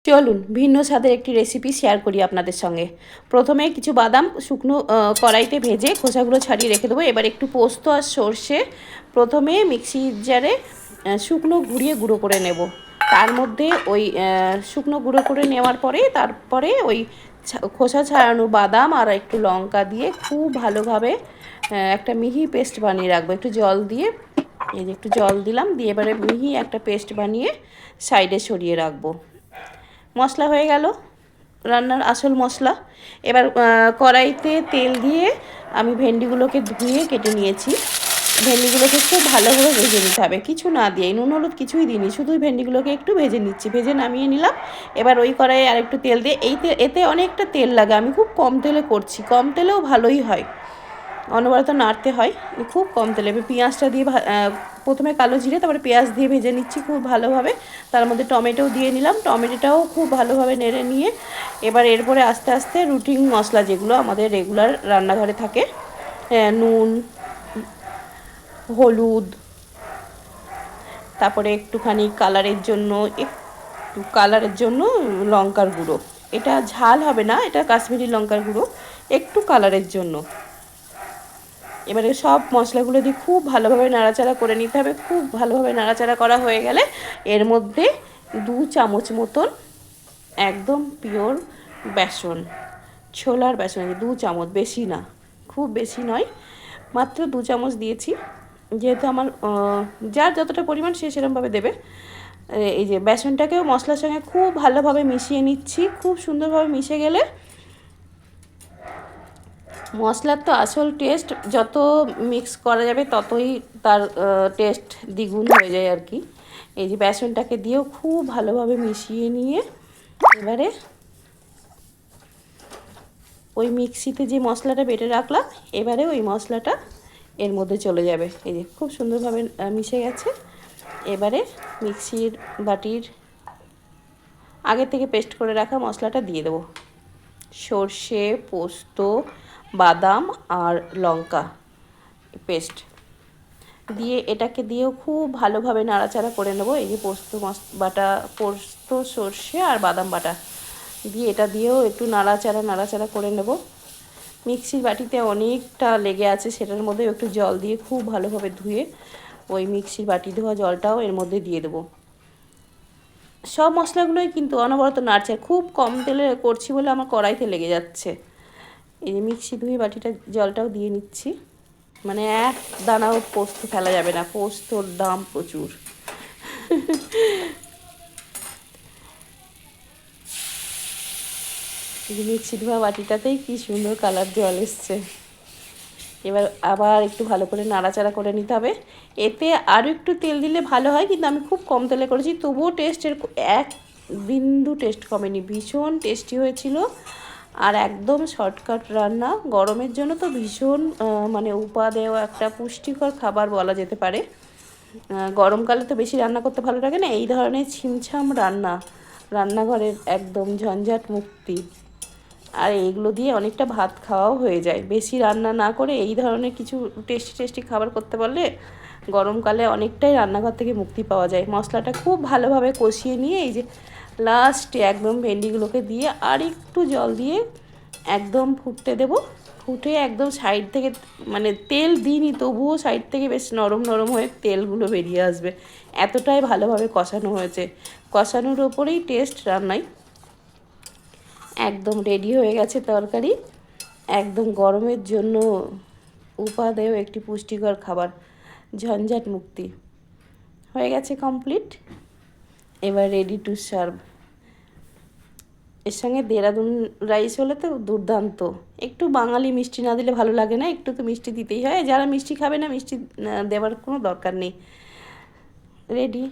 চলুন ভিন্ন স্বাদের একটি রেসিপি শেয়ার করি আপনাদের সঙ্গে। প্রথমে কিছু বাদাম শুকনো কড়াইতে ভেজে খোসাগুলো ছাড়িয়ে রেখে দেবো। এবার একটু পোস্ত আর সর্ষে প্রথমে মিক্সির জারে শুকনো ঘুরিয়ে গুঁড়ো করে নেব। তার মধ্যে ওই শুকনো গুঁড়ো করে নেওয়ার পরে তারপরে ওই খোসা ছাড়ানো বাদাম আর একটু লঙ্কা দিয়ে খুব ভালোভাবে একটা মিহি পেস্ট বানিয়ে রাখবো। একটু জল দিয়ে, এই যে একটু জল দিলাম, দিয়ে এবারে মিহি একটা পেস্ট বানিয়ে সাইডে সরিয়ে রাখবো। মশলা হয়ে গেল, রান্নার আসল মশলা। এবার কড়াইতে তেল দিয়ে আমি ভেন্ডিগুলোকে ধুয়ে কেটে নিয়েছি। ভেন্ডিগুলোকে খুব ভালোভাবে ভেজে নিতে হবে, কিছু না দিয়ে, নুন হলুদ কিছুই দিইনি, শুধুই ভেন্ডিগুলোকে একটু ভেজে নিচ্ছি, ভেজে নামিয়ে নিলাম। এবার ওই কড়াইয়ে আরেকটু তেল দিয়ে, এতে অনেকটা তেল লাগে, আমি খুব কম তেলে করছি, কম তেলেও ভালোই হয়, অনবরত নাড়তে হয়, খুব কম তেলে। পেঁয়াজটা দিয়ে প্রথমে কালো জিরে তারপরে পেঁয়াজ দিয়ে ভেজে নিচ্ছি খুব ভালোভাবে। তার মধ্যে টমেটোও দিয়ে নিলাম, টমেটোটাও খুব ভালোভাবে নেড়ে নিয়ে এবার এরপরে আস্তে আস্তে রুটিন মশলা যেগুলো আমাদের রেগুলার রান্নাঘরে থাকে, নুন, হলুদ, তারপরে একটুখানি কালারের জন্য লঙ্কার গুঁড়ো, এটা ঝাল হবে না, এটা কাশ্মীরি লঙ্কার গুঁড়ো, একটু কালারের জন্য। এবারে সব মশলাগুলো দিয়ে খুব ভালোভাবে নাড়াচাড়া করে নিতে হবে। খুব ভালোভাবে নাড়াচাড়া করা হয়ে গেলে এর মধ্যে 2 চামচ মতন একদম পিওর বেসন, ছোলার বেসন, 2 চামচ, বেশি না, খুব বেশি নয়, মাত্র 2 চামচ দিয়েছি, যেহেতু আমার যার যতটা পরিমাণ সে সেরকমভাবে দেবে। এই যে বেসনটাকেও মশলার সঙ্গে খুব ভালোভাবে মিশিয়ে নিচ্ছি। খুব সুন্দরভাবে মিশে গেলে মশলার তো আসল টেস্ট, যত মিক্স করা যাবে ততই তার টেস্ট দ্বিগুণ হয়ে যায় আর কি। এই যে বেসনটাকে দিয়েও খুব ভালোভাবে মিশিয়ে নিয়ে এবারে ওই মিক্সিতে যে মশলাটা বেটে রাখলাম, এবারে ওই মশলাটা এর মধ্যে চলে যাবে। এই যে খুব সুন্দরভাবে মিশে গেছে। এবারে মিক্সির বাটির আগে থেকে পেস্ট করে রাখা মশলাটা দিয়ে দেবো। সর্ষে, পোস্ত, বাদাম আর লঙ্কা পেস্ট দিয়ে এটাকে দিয়েও খুব ভালোভাবে নাড়াচাড়া করে নেবো। এই যে পোস্ত, সর্ষে আর বাদাম বাটা দিয়ে এটা দিয়েও একটু নাড়াচাড়া করে নেব। মিক্সির বাটিতে অনেকটা লেগে আছে, সেটার মধ্যে একটু জল দিয়ে খুব ভালোভাবে ধুয়ে ওই মিক্সির বাটি ধোয়া জলটাও এর মধ্যে দিয়ে দেবো। সব মশলাগুলোই কিন্তু অনবরত নাড়ছে, খুব কম তেলে করছি বলে আমার কড়াইতে লেগে যাচ্ছে। এই যে মিক্সি ধুয়ে বাটিটা জলটাও দিয়ে নিচ্ছি, মানে এক দানাও পোস্ত ফেলা যাবে না, পোস্তর দাম প্রচুর। মিক্সি ধোয়া বাটিটাতেই কি সুন্দর কালার জল এসছে। এবার আবার একটু ভালো করে নাড়াচাড়া করে নিতে হবে। এতে আরও একটু তেল দিলে ভালো হয়, কিন্তু আমি খুব কম তেলে করেছি, তবুও টেস্টের এক বিন্দু টেস্ট কমেনি, ভীষণ টেস্টি হয়েছিল। আর একদম শর্টকাট রান্না, গরমের জন্য তো ভীষণ মানে উপাদেয় একটা পুষ্টিকর খাবার বলা যেতে পারে। গরমকালে তো বেশি রান্না করতে ভালো লাগে না, এই ধরনের ছিমছাম রান্নাঘরের একদম ঝঞ্ঝাট মুক্তি। আর এইগুলো দিয়ে অনেকটা ভাত খাওয়াও হয়ে যায়, বেশি রান্না না করে এই ধরনের কিছু টেস্টি খাবার করতে পারলে গরমকালে অনেকটাই রান্নাঘর থেকে মুক্তি পাওয়া যায়। মশলাটা খুব ভালোভাবে কষিয়ে নিয়ে এই যে লাস্টে একদম ভেন্ডিগুলোকে দিয়ে আর একটু জল দিয়ে একদম ফুটতে দেব। ফুটে একদম সাইড থেকে, মানে তেল দিইনি তবুও সাইড থেকে বেশ নরম নরম হয়ে তেলগুলো বেরিয়ে আসবে, এতটাই ভালোভাবে কষানো হয়েছে। কষানোর ওপরেই টেস্ট রান্নায়। একদম রেডি হয়ে গেছে তরকারি, একদম গরমের জন্য উপাদেয় একটি পুষ্টিকর খাবার, ঝঞ্ঝাট মুক্তি। হয়ে গেছে কমপ্লিট, এবার রেডি টু সার্ভ। এর সঙ্গে দেরাদুন রাইস হলে তো দুর্দান্ত। একটু বাঙালি মিষ্টি না দিলে ভালো লাগে না, একটু তো মিষ্টি দিতেই হয়, যারা মিষ্টি খাবে না মিষ্টি দেওয়ার কোনো দরকার নেই। রেডি।